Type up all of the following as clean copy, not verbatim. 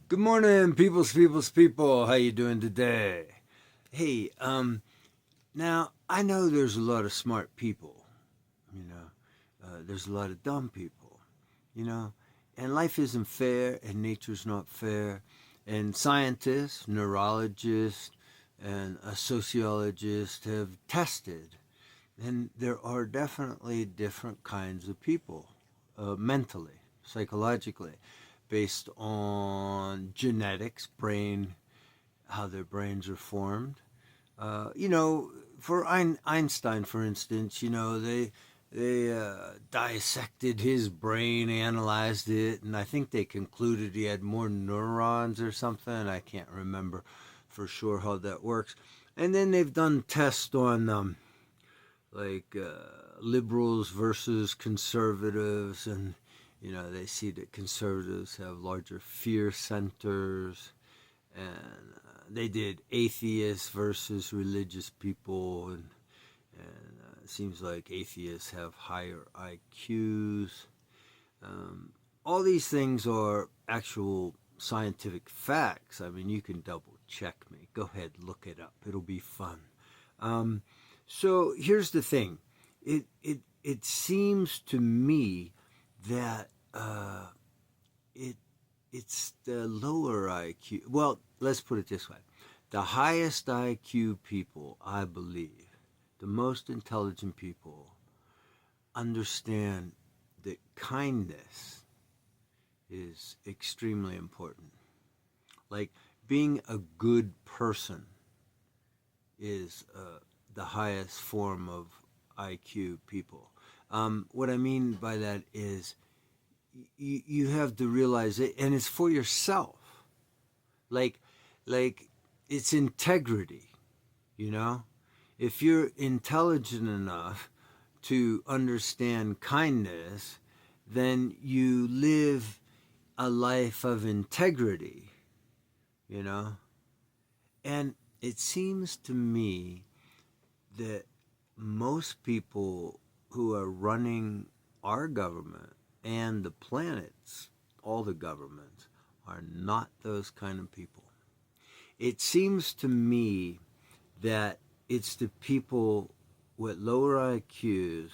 Good morning, people. How you doing today? Hey, now I know there's a lot of smart people. There's a lot of dumb people. You know, and life isn't fair, and nature's not fair. And scientists, neurologists, and a sociologist have tested, and there are definitely different kinds of people, mentally, psychologically, based on genetics, how their brains are formed. For Einstein, for instance, they dissected his brain, analyzed it, and I think they concluded he had more neurons or something. I can't remember for sure how that works. And then they've done tests on liberals versus conservatives, and they see that conservatives have larger fear centers, and they did atheists versus religious people, and it seems like atheists have higher IQs. All these things are actual scientific facts. I mean, you can double check me. Go ahead, look it up. It'll be fun. Um, so here's the thing. It seems to me that it it's the lower IQ. Well, let's put it this way: the highest IQ people, I believe, the most intelligent people, understand that kindness is extremely important. Like being a good person is the highest form of IQ people. What I mean by that is you have to realize it, and it's for yourself. Like, like it's integrity. You know, if you're intelligent enough to understand kindness, then you live a life of integrity. You know, and it seems to me that most people who are running our government and the planets, all the governments, are not those kind of people. It seems to me that it's the people with lower IQs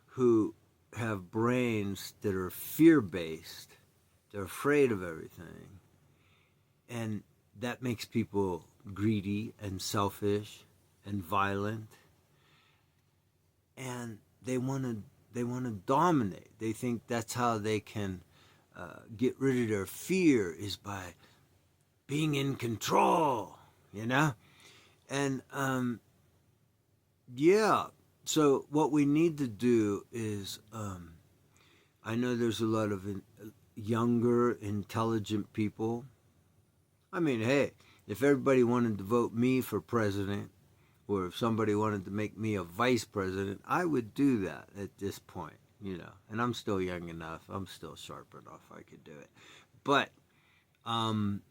who have brains that are fear based, they're afraid of everything, and that makes people greedy and selfish and violent, and they want to dominate. They think that's how they can get rid of their fear, is by being in control. You know, and yeah. So what we need to do is, I know there's a lot of younger, intelligent people. I mean, hey, if everybody wanted to vote me for president, or if somebody wanted to make me a vice president, I would do that at this point, And I'm still young enough. I'm still sharp enough. I could do it. But um,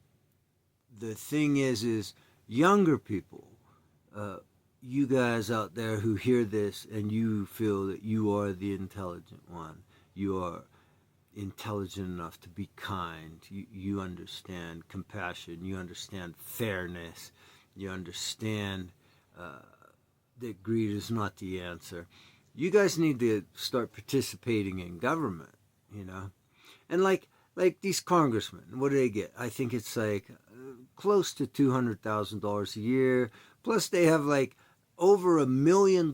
the thing is younger people, uh, you guys out there who hear this and you feel that you are the intelligent one, you are intelligent enough to be kind, you understand compassion, you understand fairness, you understand uh, that greed is not the answer. You guys need to start participating in government, you know? And like these congressmen, what do they get? I think it's like close to $200,000 a year. Plus, they have like over $1 million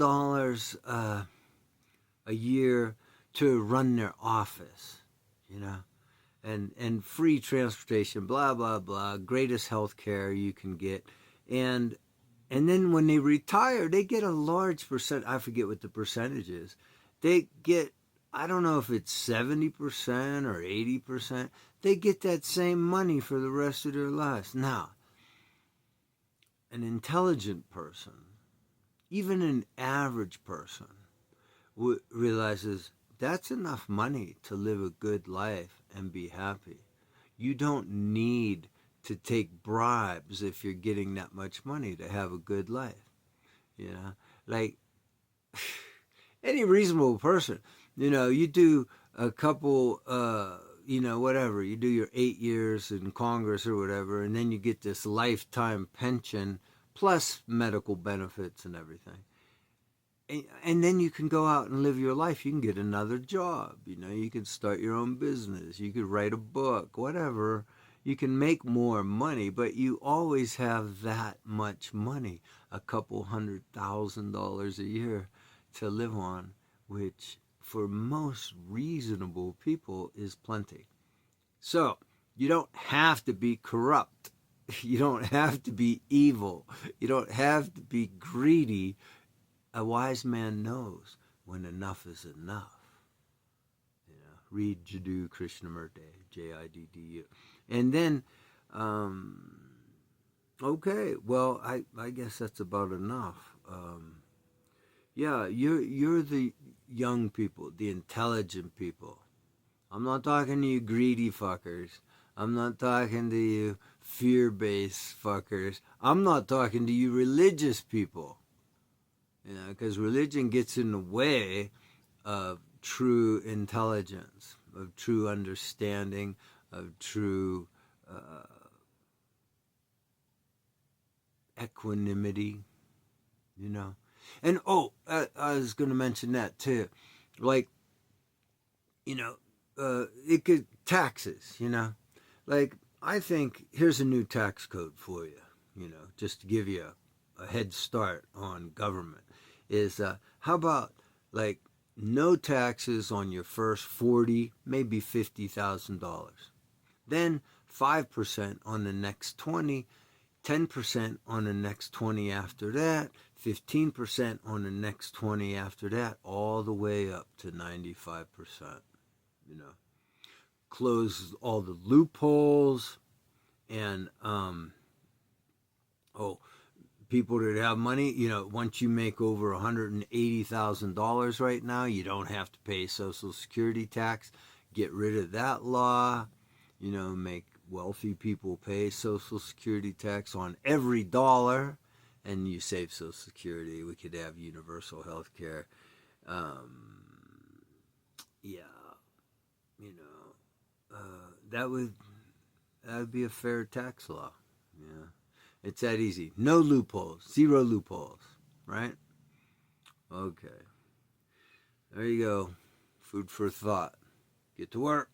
a year to run their office, you know, and free transportation, blah blah blah, greatest health care you can get, and and then when they retire, they get a large percent. I forget what the percentage is. They get, I don't know if it's 70% or 80%. They get that same money for the rest of their lives. Now, an intelligent person, even an average person, realizes that's enough money to live a good life and be happy. You don't need to take bribes if you're getting that much money to have a good life. You know, like any reasonable person, you do a couple whatever, you do your 8 years in Congress or whatever, and then you get this lifetime pension plus medical benefits and everything. And then you can go out and live your life. You can get another job. You can start your own business. You could write a book, whatever. You can make more money, but you always have that much money, a couple $100,000 a year to live on, which for most reasonable people is plenty. So you don't have to be corrupt. You don't have to be evil. You don't have to be greedy. A wise man knows when enough is enough. Read Jiddu Krishnamurti, Jiddu. And then, okay, well, I guess that's about enough. Yeah, you're the young people, the intelligent people. I'm not talking to you greedy fuckers. I'm not talking to you fear-based fuckers. I'm not talking to you religious people. Because religion gets in the way of true intelligence, of true understanding, of true equanimity, And I was going to mention that too. Like, it could, taxes, Like, I think, here's a new tax code for you, just to give you a head start on government, is how about, like, no taxes on your first $40,000, maybe $50,000. Then 5% on the next 20, 10% on the next 20 after that, 15% on the next 20 after that, all the way up to 95%. Close all the loopholes, and people that have money, once you make over $180,000 right now, you don't have to pay Social Security tax. Get rid of that law. Make wealthy people pay Social Security tax on every dollar, and you save Social Security. We could have universal health care. That would be a fair tax law. Yeah. It's that easy. No loopholes. Zero loopholes. Right? Okay. There you go. Food for thought. Get to work.